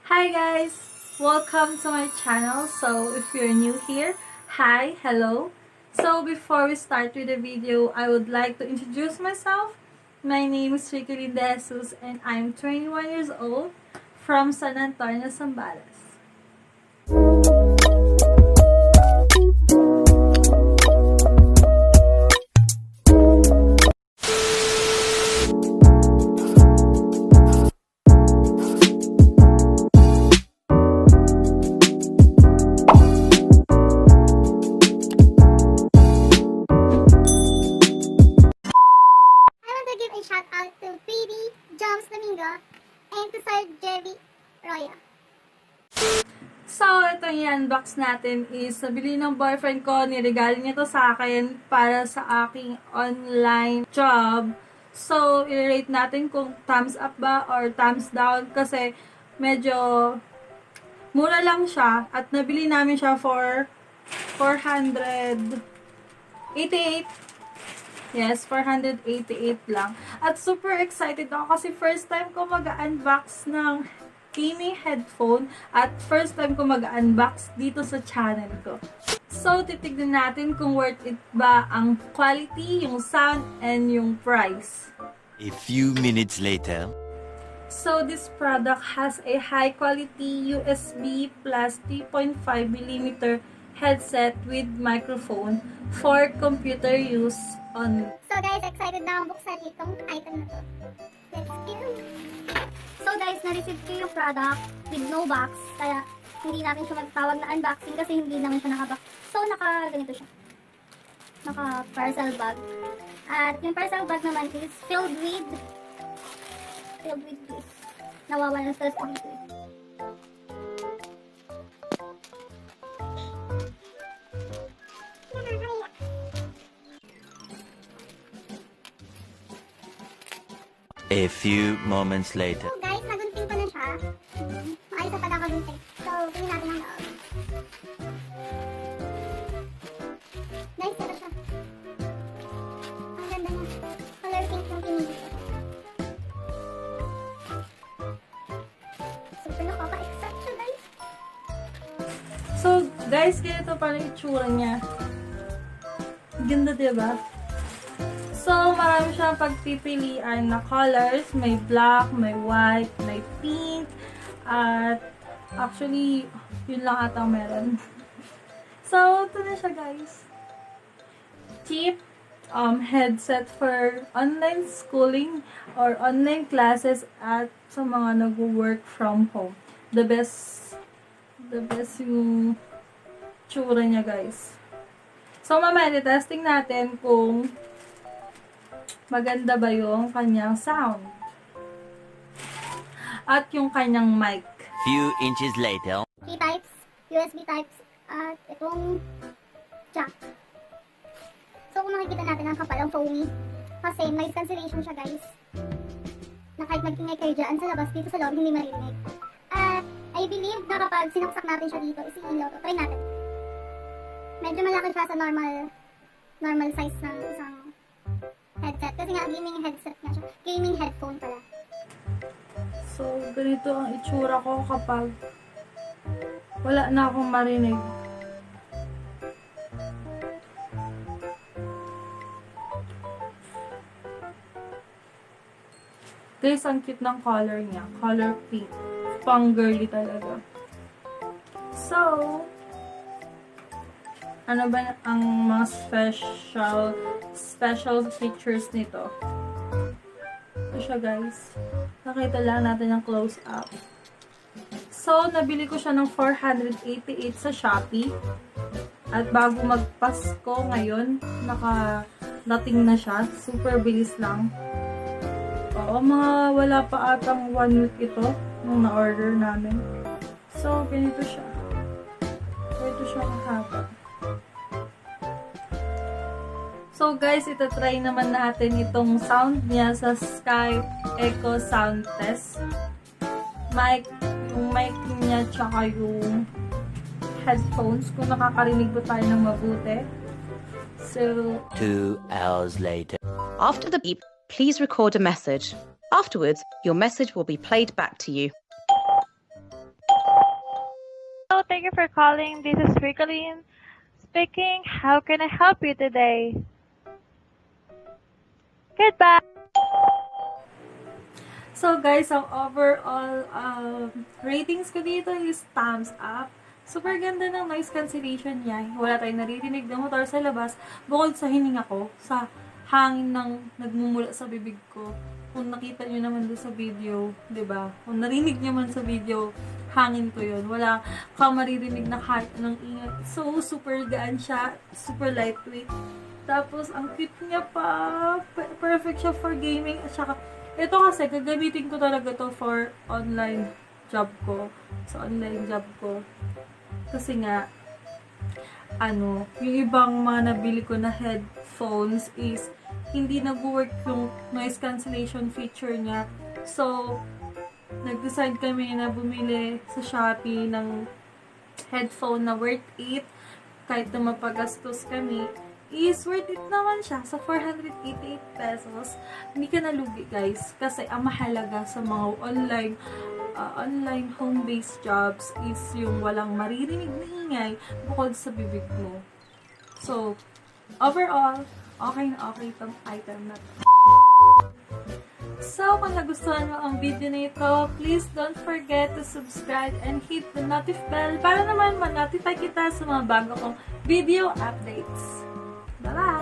Hi guys! Welcome to my channel. So if you're new here, hi, hello. So before we start with the video, I would like to introduce myself. My name is Rica Lyn De Jesus and I'm 21 years old from San Antonio, Zambales. Shout out to Baby Joms Domingo and to Sir Jerry Roya. So, ito yung unbox natin is nabili ng boyfriend ko. Niregalo niya to sa akin para sa aking online job. So, i-rate natin kung thumbs up ba or thumbs down kasi medyo mura lang siya at nabili namin siya for 488. Yes, 488 lang. At super excited ako kasi first time ko mag-unbox ng gaming headphone at first time ko mag-unbox dito sa channel ko. So, titignan natin kung worth it ba ang quality, yung sound, and yung price. A few minutes later. So, this product has a high quality USB plus 3.5mm headset with microphone for computer use only. So guys, excited na akong buksan itong item na to. Let's go! So guys, na-receive ko yung product with no box. Kaya hindi namin siya magtawag na unboxing kasi hindi namin siya nakabox. So ganito siya. Naka-parcel bag. At yung parcel bag naman is filled with this. Nawawalan sa dito. A few moments later. So guys, nagunting ko na siya. Maayos na pala kagunting. So, tingnan natin ang loob. Guys, ito siya. Ang ganda niya. Color pink yung pinili ko. Super nakaka-excite siya guys. So, guys, ganito pala yung itsura niya. Ganda, diba? So, marami siyang pagpipilian na colors. May black, may white, may pink. At, actually, yun lang ata meron. So, ito na siya, guys. Cheap headset for online schooling or online classes at sa mga nag-work from home. The best yung tsura niya, guys. So, mamaya, testing natin kung maganda ba yung kanyang sound. At yung kanyang mic. Few inches later. 3 types, USB types, at itong jack. So, kung makikita natin ang kapal ang foamy, kasi noise cancellation siya guys. Na kahit mag-ingay kayo dyan sa labas, dito sa loob, hindi maririnig. At I believe na kapag sinaksak natin siya dito, isi-ilaw to. Try natin. Medyo malaki siya sa normal size ng isang headset. Kasi nga, gaming headset nga siya. Gaming headphone pala. So, ganito ang itsura ko kapag wala na akong marinig. Guys, ang cute ng color niya. Color pink. Pang girly talaga. So, ano ba ang mga special features nito? Ito siya, guys. Nakita lang natin ang close up. So, nabili ko siya ng 488 sa Shoppee. At bago magpasko ngayon, nakadating na siya. Super bilis lang. Oo, wala pa atang 1 week ito nung na-order namin. So, ganito siya. Ito siya kahaba. So guys, itatry naman natin itong sound niya sa Skype Echo Sound Test. Yung mic niya tsaka yung headphones kung nakakarinig ba tayo ng mabuti. So, 2 hours later. After the beep, please record a message. Afterwards, your message will be played back to you. thank you for calling. This is Rica Lyn speaking. How can I help you today? Goodbye! So guys, ang overall ratings ko dito is thumbs up. Super ganda ng noise cancellation niya. Wala tayong naririnig na motor sa labas. Bukod sa hininga ko, sa hangin ng nagmumula sa bibig ko. Kung nakita nyo naman doon sa video, 'di ba? Kung narinig nyo man sa video, hangin ko yun. Wala kang maririnig na kahit anong ingay. So, super gaan siya. Super lightweight. Tapos, ang cute niya pa. Perfect siya for gaming. At saka, ito kasi, gagamitin ko talaga to for online job ko. Sa online job ko. Kasi nga, yung ibang mga nabili ko na headphones is hindi nag-work yung noise cancellation feature niya. So, nag-decide kami na bumili sa Shoppee ng headphone na worth it. Kahit na mapagastos kami, is worth it naman siya sa 488 pesos. Hindi ka nalugi guys. Kasi ang mahalaga sa mga online home-based jobs is yung walang maririnig na ingay bukod sa bibig mo. So, overall, okay na okay itong item na to. So, kung nagustuhan mo ang video nito, please don't forget to subscribe and hit the notif bell para naman ma-notify kita sa mga bago kong video updates. Bye-bye!